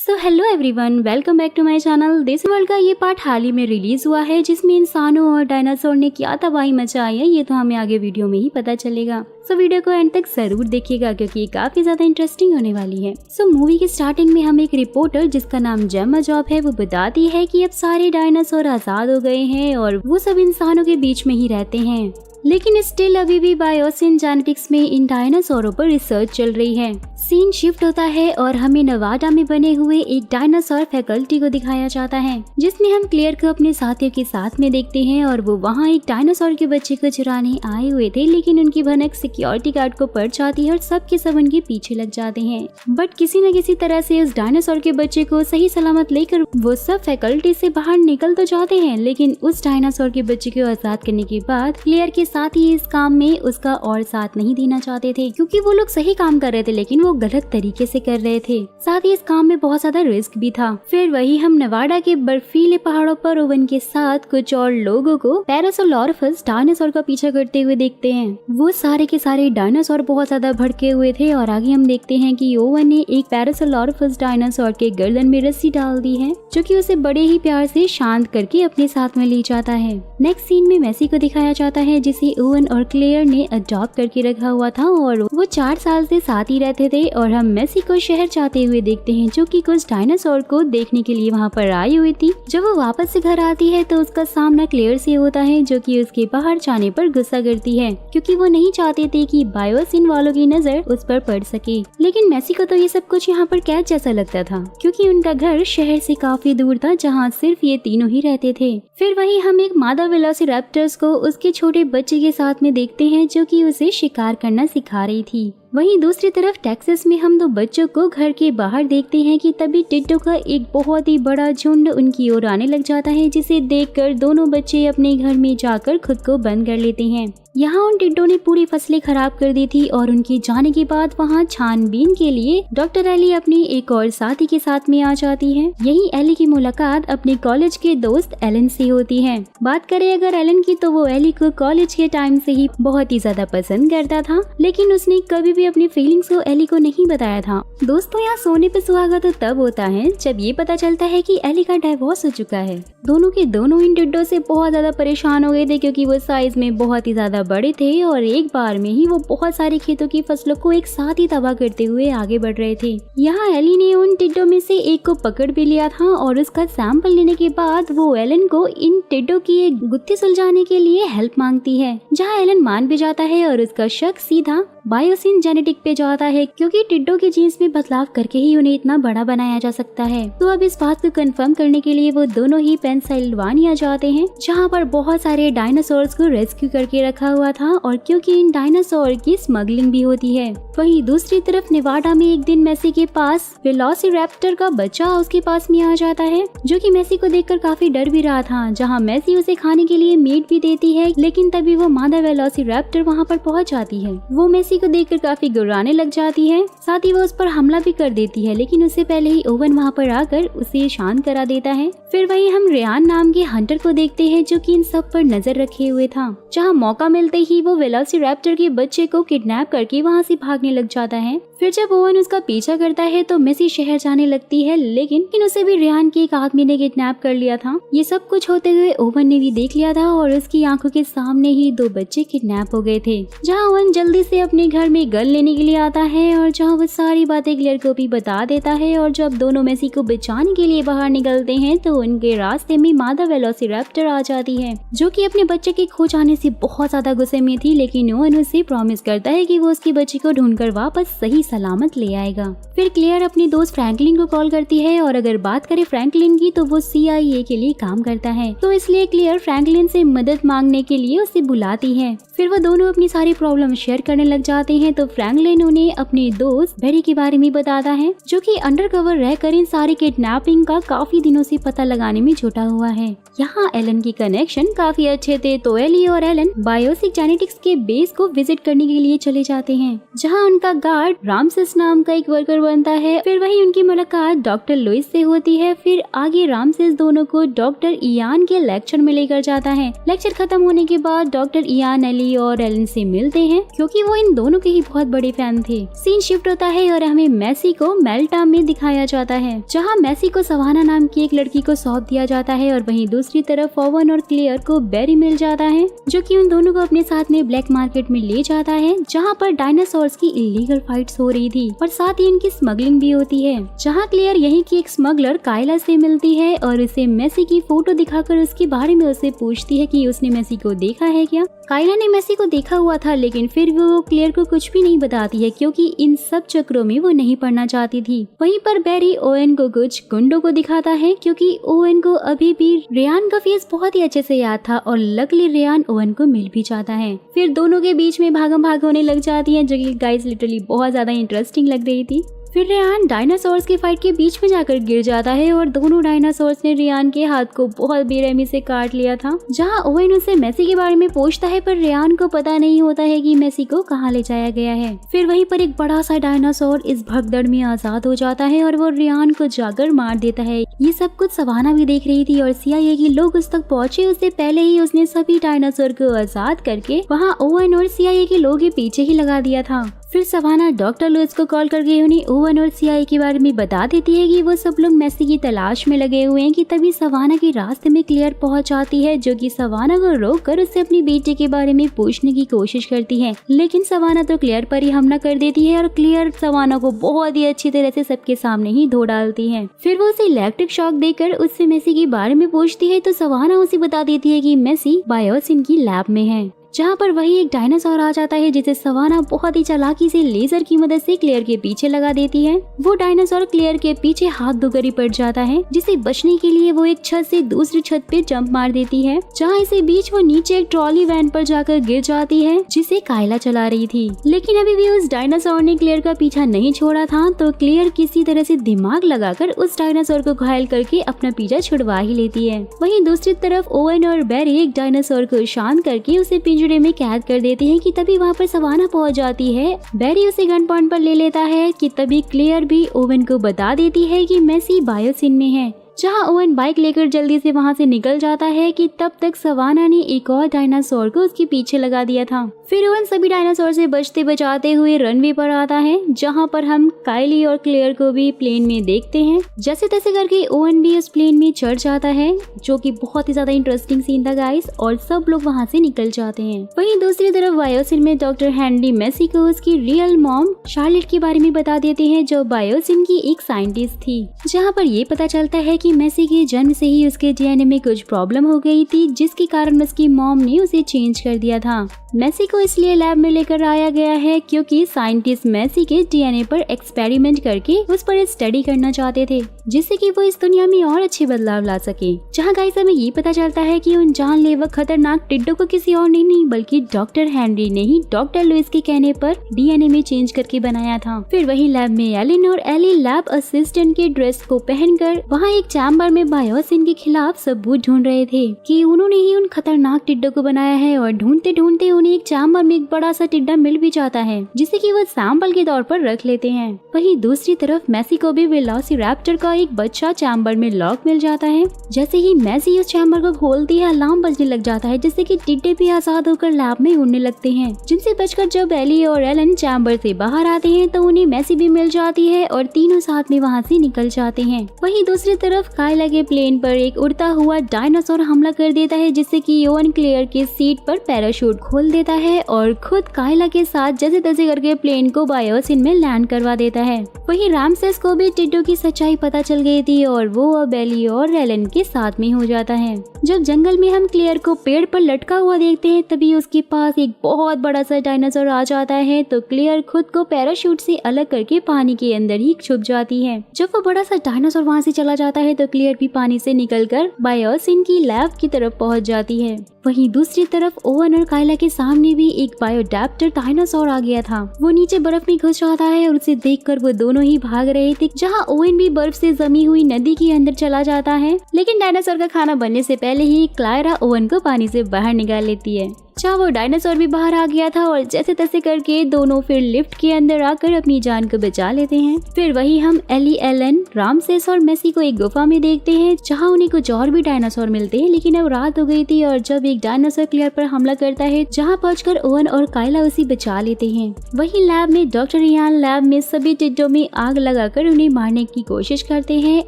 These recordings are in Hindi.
So hello everyone, welcome back to my channel. This world का ये पार्ट हाल ही में रिलीज हुआ है जिसमें इंसानों और डायनासोर ने क्या तबाही मचाई है ये तो हमें आगे वीडियो में ही पता चलेगा। सो वीडियो को एंड तक जरूर देखिएगा क्योंकि ये काफी ज्यादा इंटरेस्टिंग होने वाली है। सो मूवी की स्टार्टिंग में हम एक रिपोर्टर जिसका नाम जेम्मा जॉब है वो बताती है कि अब सारे डायनासोर आजाद हो गए हैं और वो सब इंसानों के बीच में ही रहते हैं, लेकिन स्टिल अभी भी बायोसिन जेनेटिक्स में इन डायनासोरों पर रिसर्च चल रही है। सीन शिफ्ट होता है और हमें नवाडा में बने हुए एक डायनासोर फैकल्टी को दिखाया जाता है जिसमें हम क्लेयर को अपने साथियों के साथ में देखते हैं और वो वहाँ एक डायनासोर के बच्चे को चुराने आए हुए थे, लेकिन उनकी भनक सिक्योरिटी गार्ड को पड़ जाती है और सबके सब उनके पीछे लग जाते हैं। बट किसी न किसी तरह से उस डायनासोर के बच्चे को सही सलामत लेकर वो सब फैकल्टी से बाहर निकल तो जाते हैं, लेकिन उस डायनासोर के बच्चे को आजाद करने के बाद क्लेयर के साथ ही इस काम में उसका और साथ नहीं देना चाहते थे क्योंकि वो लोग सही काम कर रहे थे लेकिन वो गलत तरीके से कर रहे थे। साथ ही इस काम में बहुत ज्यादा रिस्क भी था। फिर वही हम नवाडा के बर्फीले पहाड़ों पर ओवन के साथ कुछ और लोगों को पैरासाउरोलॉरफस डायनासोर का पीछा करते हुए देखते हैं। वो सारे के सारे डायनासोर बहुत ज्यादा भड़के हुए थे और आगे हम देखते हैं कि ओवन ने एक पैरासाउरोलॉरफस डायनासोर के गर्दन में रस्सी डाल दी है जो कि उसे बड़े ही प्यार से शांत करके अपने साथ में ले जाता है। नेक्स्ट सीन में मैसी को दिखाया जाता है जिसे ओवन और क्लेयर ने अडॉप्ट करके रखा हुआ था और वो 4 साल से साथ ही रहते थे और हम मैसी को शहर जाते हुए देखते हैं जो कि कुछ डायनासोर को देखने के लिए वहाँ पर आई हुई थी। जब वो वापस से घर आती है तो उसका सामना क्लेयर से होता है जो कि उसके बाहर जाने पर गुस्सा करती है क्योंकि वो नहीं चाहते थे कि बायोसिन वालों की नजर उस पर पड़ सके। लेकिन मैसी को तो ये सब कुछ यहाँ पर कैद जैसा लगता था क्योंकि उनका घर शहर से काफी दूर था जहाँ सिर्फ ये तीनों ही रहते थे। फिर वही हम एक मादा वेलोसिरैप्टर्स को उसके छोटे बच्चे के साथ में देखते हैं जो कि उसे शिकार करना सिखा रही थी। वहीं दूसरी तरफ टेक्सास में हम 2 बच्चों को घर के बाहर देखते हैं कि तभी टिड्डों का एक बहुत ही बड़ा झुंड उनकी ओर आने लग जाता है जिसे देखकर दोनों बच्चे अपने घर में जाकर खुद को बंद कर लेते हैं। यहाँ उन टिड्डों ने पूरी फसलें खराब कर दी थी और उनके जाने के बाद वहाँ छानबीन के लिए डॉक्टर एली अपनी एक और साथी के साथ में आ जाती है। यही एली की मुलाकात अपने कॉलेज के दोस्त एलन से होती है। बात करें अगर एलन की तो वो एली को कॉलेज के टाइम से ही बहुत ही ज्यादा पसंद करता था, लेकिन उसने कभी भी अपनी फीलिंग्स को एली को नहीं बताया था। दोस्तों यहाँ सोने पे सुहागा तो तब होता है जब ये पता चलता है कि एली का डाइवोर्स हो चुका है। दोनों के दोनों इन टिड्डों से बहुत ज्यादा परेशान हो गए थे क्योंकि वो साइज में बहुत ही ज्यादा बड़े थे और एक बार में ही वो बहुत सारी खेतों की फसलों को एक साथ ही तबाह करते हुए आगे बढ़ रहे थे। यहाँ एली ने उन टिड्डों में से एक को पकड़ भी लिया था और उसका सैंपल लेने के बाद वो एलन को इन टिड्डों की एक गुत्थी सुलझाने के लिए हेल्प मांगती है, जहाँ एलन मान भी जाता है और उसका शक सीधा बायोसिन जेनेटिक पे जाता है क्योंकि टिड्डों के जीन्स में बदलाव करके ही उन्हें इतना बड़ा बनाया जा सकता है। तो अब इस बात को कंफर्म करने के लिए वो दोनों ही पेंसिल्वानिया जाते हैं जहाँ पर बहुत सारे डायनासोर्स को रेस्क्यू करके रखा हुआ था और क्योंकि इन डायनासोर की स्मगलिंग भी होती है। वहीं दूसरी तरफ नेवाडा में एक दिन मैसी के पास वेलोसिरैप्टर का बच्चा उसके पास में आ जाता है जो कि मैसी को देखकर काफी डर भी रहा था, जहाँ मैसी उसे खाने के लिए मीट भी देती है, लेकिन तभी वो मादा वेलोसिरैप्टर वहाँ पर पहुँच जाती है। वो मैसी को देखकर काफी गुर्राने लग जाती है, साथ ही वो उस पर हमला भी कर देती है, लेकिन उससे पहले ही ओवन वहाँ पर आकर उसे शांत करा देता है। फिर वही हम रेयान नाम के हंटर को देखते हैं जो कि इन सब पर नजर रखे हुए था, जहाँ मौका मिलते ही वो वेलोसिरैप्टर के बच्चे को किडनैप करके वहाँ से भागने लग जाता है। फिर जब ओवन उसका पीछा करता है तो मैसी शहर जाने लगती है, लेकिन उसे भी रेयान के एक आदमी ने किडनैप कर लिया था। ये सब कुछ होते हुए ओवन ने भी देख लिया था और उसकी आंखों के सामने ही 2 बच्चे किडनैप हो गए थे, जहाँ ओवन जल्दी से अपने घर में गन लेने के लिए आता है और जहाँ वो सारी बातें क्लेयर को भी बता देता है। और जब दोनों मैसी को बचाने के लिए बाहर निकलते हैं तो उनके रास्ते में मादा वेलोसिरैप्टर आ जाती है जो कि अपने बच्चे के खो जाने से बहुत ज्यादा गुस्से में थी, लेकिन ओवन उसे प्रॉमिस करता है कि वो उसके बच्चे को ढूंढकर वापस सही सलामत ले आएगा। फिर क्लेयर अपनी दोस्त फ्रैंकलिन को कॉल करती है और अगर बात करें फ्रैंकलिन की तो वो CIA के लिए काम करता है, तो इसलिए क्लेयर फ्रैंकलिन से मदद मांगने के लिए उसे बुलाती है। फिर वो दोनों अपनी सारी प्रॉब्लम शेयर करने लग जाते हैं तो फ्रैंकलिन उन्हें अपने दोस्त बेरी के बारे में बताता है जो कि अंडरकवर रहकर इन सारी किडनैपिंग का काफी दिनों से पता लगाने में जुटा हुआ है। यहाँ एलन की कनेक्शन काफी अच्छे थे तो एली और एलन बायोसिक जेनेटिक्स के बेस को विजिट करने के लिए चले जाते हैं, जहाँ उनका गार्ड रामसेस नाम का एक वर्कर बनता है। फिर वही उनकी मुलाकात डॉक्टर लुइस से होती है। फिर आगे रामसेस दोनों को डॉक्टर इयान के लेक्चर में लेकर जाता है। लेक्चर खत्म होने के बाद डॉक्टर इयान एली और एलन से मिलते हैं क्योंकि वो इन दोनों के ही बहुत बड़े फैन थे। सीन शिफ्ट होता है और हमें मैसी को मेल्टा में दिखाया जाता है, जहाँ मैसी को सवाना नाम की एक लड़की को सौंप दिया जाता है और वहीं दूसरी तरफ ओवन और क्लियर को बेरी मिल जाता है, जो कि उन दोनों को अपने साथ में ब्लैक मार्केट में ले जाता है, जहाँ पर डायनासोर्स की इलीगल फाइट्स हो रही थी और साथ ही इनकी स्मगलिंग भी होती है। जहाँ क्लियर यहीं की एक स्मगलर कायला से मिलती है और उसे मेसी की फोटो दिखाकर उसके बारे में उससे पूछती है कि उसने मेसी को देखा है क्या। कायला ने मेसी को देखा हुआ था, लेकिन फिर वो क्लियर को कुछ भी नहीं बताती है क्योंकि इन सब चक्रों में वो नहीं पड़ना चाहती थी। वहीं पर बेरी ओवेन को कुछ गुंडों को दिखाता है क्योंकि ओवेन को अभी भी रेयान का फेस बहुत ही अच्छे से याद था और लकली रेयान ओवेन को मिल भी जाता है। फिर दोनों के बीच में भागम भाग होने लग जाती है, जो कि गाइस लिटरली बहुत ज्यादा इंटरेस्टिंग लग रही थी। फिर रेयान डायनासोर्स के फाइट के बीच में जाकर गिर जाता है और दोनों डायनासोर्स ने रेयान के हाथ को बहुत बेरहमी से काट लिया था। जहां ओवेन उससे मेसी के बारे में पूछता है, पर रेयान को पता नहीं होता है कि मेसी को कहां ले जाया गया है। फिर वहीं पर एक बड़ा सा डायनासोर इस भगदड़ में आजाद हो जाता है और वो रेयान को जाकर मार देता है। ये सब कुछ सवाना भी देख रही थी और CIA के लोग उस तक पहुंचे उससे पहले ही उसने सभी डायनासोर को आजाद करके वहाँ ओवेन और CIA के लोग के पीछे ही लगा दिया था। फिर सवाना डॉक्टर लुइस को कॉल करके उन्हें ओवेन और CIA के बारे में बता देती है कि वो सब लोग मेसी की तलाश में लगे हुए हैं। कि तभी सवाना के रास्ते में क्लियर पहुंच जाती है, जो कि सवाना को रोक कर उससे अपनी बेटे के बारे में पूछने की कोशिश करती है, लेकिन सवाना तो क्लियर पर ही हमला कर देती है और क्लियर सवाना को बहुत ही अच्छी तरह से सबके सामने ही धो डालती है। फिर वो उसे इलेक्ट्रिक शॉक देकर उससे मेसी के बारे में पूछती है, तो सवाना उसे बता देती है कि मेसी बायोसिन की लैब में है। जहाँ पर वही एक डायनासोर आ जाता है जिसे सवाना बहुत ही चालाकी से लेजर की मदद से क्लियर के पीछे लगा देती है। वो डायनासोर क्लियर के पीछे हाथ धोकर ही पड़ जाता है, जिसे बचने के लिए वो एक छत से दूसरी छत पे जंप मार देती है, जहाँ इसी बीच वो नीचे एक ट्रॉली वैन पर जाकर गिर जाती है जिसे कायला चला रही थी। लेकिन अभी भी उस डायनासोर ने क्लियर का पीछा नहीं छोड़ा था, तो क्लियर किसी तरह से दिमाग लगाकर उस डायनासोर को घायल करके अपना पीछा छुड़वा ही लेती है। वहीं दूसरी तरफ ओवेन और बेरी एक डायनासोर को शांत करके उसे पिंजरे में कैद कर देती है। कि तभी वहाँ पर सवाना पहुंच जाती है। बेरी उसे गन पॉइंट पर ले लेता है कि तभी क्लियर भी ओवेन को बता देती है कि मेसी बायोसिन में है। जहाँ ओवेन बाइक लेकर जल्दी से वहाँ से निकल जाता है कि तब तक सवाना ने एक और डायनासोर को उसके पीछे लगा दिया था। फिर ओवेन सभी डायनासोर से बचते बचाते हुए रनवे पर आता है, जहाँ पर हम काइली और क्लियर को भी प्लेन में देखते हैं। जैसे तैसे करके ओवेन भी उस प्लेन में चढ़ जाता है, जो कि बहुत ही ज्यादा इंटरेस्टिंग सीन था गाइस, और सब लोग वहाँ से निकल जाते हैं। वहीं दूसरी तरफ बायोसिन में डॉक्टर हैंडी मेसी को उसकी रियल मॉम शार्लेट के बारे में बता देते हैं, जो बायोसिन की एक साइंटिस्ट थी। जहाँ पर ये पता चलता है कि मेसी के जन्म से ही उसके DNA में कुछ प्रॉब्लम हो गई थी, जिसके कारण उसकी मॉम ने उसे चेंज कर दिया था। मेसी को इसलिए लैब में लेकर आया गया है क्योंकि साइंटिस्ट मेसी के DNA पर एक्सपेरिमेंट करके उस पर स्टडी करना चाहते थे, जिससे कि वो इस दुनिया में और अच्छे बदलाव ला सके। जहाँ गाइस हमें ये पता चलता है कि उन जानलेवा खतरनाक टिड्डों को किसी और ने नहीं बल्कि डॉक्टर हेनरी ने ही डॉक्टर लुइस के कहने पर DNA में चेंज करके बनाया था। फिर वही लैब में एलिन और एली लैब असिस्टेंट के ड्रेस को पहनकर वहाँ एक चैम्बर में बायोसिन के खिलाफ सबूत ढूंढ रहे थे कि उन्होंने ही उन खतरनाक टिड्डों को बनाया है। और ढूंढते ढूंढते उन्हें एक चैम्बर में एक बड़ा सा टिड्डा मिल भी जाता है, जिसे कि वो सैंपल के तौर पर रख लेते हैं। वहीं दूसरी तरफ मेसी को भी वेलोसिरैप्टर का एक बच्चा चैम्बर में लॉक मिल जाता है। जैसे ही मेसी उस चैम्बर को खोलती है, अलार्म बजने लग जाता है, जिससे कि टिड्डे भी आजाद होकर लैब में उड़ने लगते हैं। जिनसे बचकर जब एली और एलन चैम्बर से बाहर आते हैं तो उन्हें मेसी भी मिल जाती है और तीनों साथ में वहाँ से निकल जाते हैं। वहीं दूसरी तरफ कायला के प्लेन पर एक उड़ता हुआ डायनासोर हमला कर देता है, जिससे कि ओवेन क्लियर के सीट पर पैराशूट खोल देता है और खुद कायला के साथ जैसे तैसे करके प्लेन को बायोसिन में लैंड करवा देता है। वहीं रामसेस को भी टिड्डों की सच्चाई पता चल गई थी और वो अब एली और एलन के साथ में हो जाता है। जब जंगल में हम क्लियर को पेड़ पर लटका हुआ देखते हैं, तभी उसके पास एक बहुत बड़ा सा डायनासोर आ जाता है, तो क्लियर खुद को पैराशूट से अलग करके पानी के अंदर ही छुप जाती है। जब वो बड़ा सा डायनासोर वहाँ से चला जाता है तो क्लियर भी पानी से निकलकर बायोसिन की लैब की तरफ पहुंच जाती है। वहीं दूसरी तरफ ओवेन और कायला के सामने भी एक बायोडैप्टर डायनासोर आ गया था। वो नीचे बर्फ में घुस जाता है और उसे देखकर वो दोनों ही भाग रहे थे। जहां ओवेन भी बर्फ से जमी हुई नदी के अंदर चला जाता है, लेकिन डायनासोर का खाना बनने से पहले ही क्लायरा ओवेन को पानी से बाहर निकाल लेती है। जहाँ वो डायनासोर भी बाहर आ गया था और जैसे तैसे करके दोनों फिर लिफ्ट के अंदर आकर अपनी जान को बचा लेते हैं। फिर वही हम एली, एलन, रामसेस और मेसी को एक गुफा में देखते हैं जहाँ उन्हें कुछ और भी डायनासोर मिलते हैं, लेकिन अब रात हो गई थी और जब एक डायनासोर क्लियर पर हमला करता है जहाँ पहुंचकर ओवन और काइला उसे बचा लेते हैं। वही लैब में डॉक्टर इयान लैब में सभी टिड्डों में आग लगाकर उन्हें मारने की कोशिश करते हैं,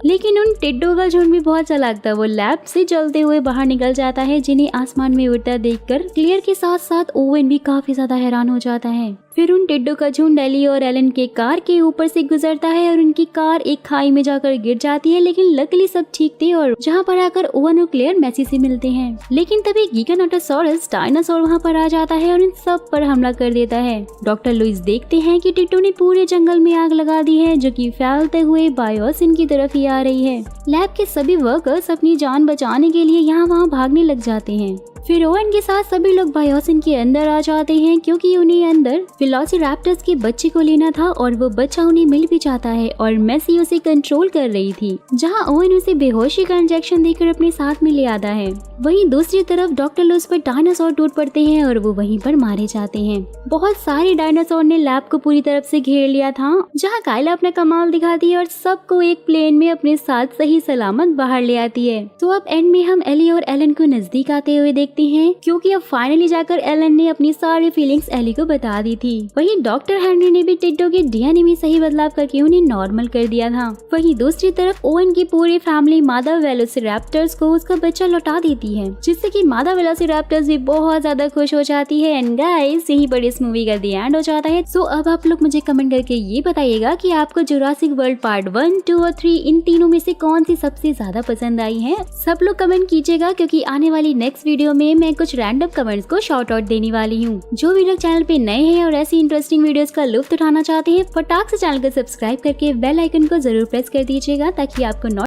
लेकिन उन टिड्डों का झुंड भी बहुत चालाक था। वो लैब से जलते हुए बाहर निकल जाता है, जिन्हें आसमान में उड़ता देखकर क्लियर के साथ साथ ओवन भी काफी ज्यादा हैरान हो जाता है। फिर उन टिड्डों का झुंड एली और एलन के कार के ऊपर से गुजरता है और उनकी कार एक खाई में जाकर गिर जाती है, लेकिन लकीली सब ठीक थे और जहां पर आकर ओवन और क्लेयर मेसी से मिलते हैं। लेकिन तभी गिगानोटोसॉरस डायनासोर वहां पर आ जाता है और इन सब पर हमला कर देता है। डॉक्टर लुइस देखते हैं कि टिड्डों ने पूरे जंगल में आग लगा दी है, जो कि फैलते हुए बायोसिन की तरफ ही आ रही है। लैब के सभी वर्कर्स अपनी जान बचाने के लिए यहाँ वहाँ भागने लग जाते हैं। फिर ओवन के साथ सभी लोग बायोसिन के अंदर आ जाते हैं, क्योंकि उन्हें अंदर वेलोसिरैप्टर्स के बच्चे को लेना था और वो बच्चा उन्हें मिल भी जाता है और मेसी उसे कंट्रोल कर रही थी, जहां ओवन उसे बेहोशी का इंजेक्शन देकर अपने साथ में ले आता है। वहीं दूसरी तरफ डॉक्टर लुइस पर डायनासोर टूट पड़ते हैं और वो वहीं पर मारे जाते हैं। बहुत सारे डायनासोर ने लैब को पूरी तरफ से घेर लिया था, जहाँ काइला अपना कमाल दिखाती है और सबको एक प्लेन में अपने साथ सही सलामत बाहर ले आती है। तो अब एंड में हम एली और एलन को नजदीक आते हुए देखते हैं, क्योंकि अब फाइनली जाकर एलन ने अपनी सारी फीलिंग्स एली को बता दी थी। वहीं डॉक्टर हेनरी ने भी टिड्डों के डीएनए में सही बदलाव करके उन्हें नॉर्मल कर दिया था। वहीं दूसरी तरफ ओवन की पूरी फैमिली मादा वेलोसिरैप्टर्स को उसका बच्चा लौटा देती है, जिससे कि मादा वेलोसिरैप्टर्स भी बहुत ज्यादा खुश हो जाती है। एंड गाइस, यहीं पर इस मूवी का द एंड हो जाता है। सो अब आप लोग मुझे कमेंट करके ये बताइएगा कि आपको जुरासिक वर्ल्ड पार्ट 1, 2 और 3 इन तीनों में से कौन सी सबसे ज्यादा पसंद आई है। सब लोग कमेंट कीजिएगा, क्योंकि आने वाली नेक्स्ट वीडियो में मैं कुछ रैंडम कमेंट्स को शॉर्ट आउट देने वाली हूँ। जो भी लोग चैनल पे नए हैं और ऐसी इंटरेस्टिंग वीडियोस का लुत्फ उठाना चाहते हैं, फटाक से चैनल को सब्सक्राइब करके बेल आइकन को जरूर प्रेस कर दीजिएगा, ताकि आपको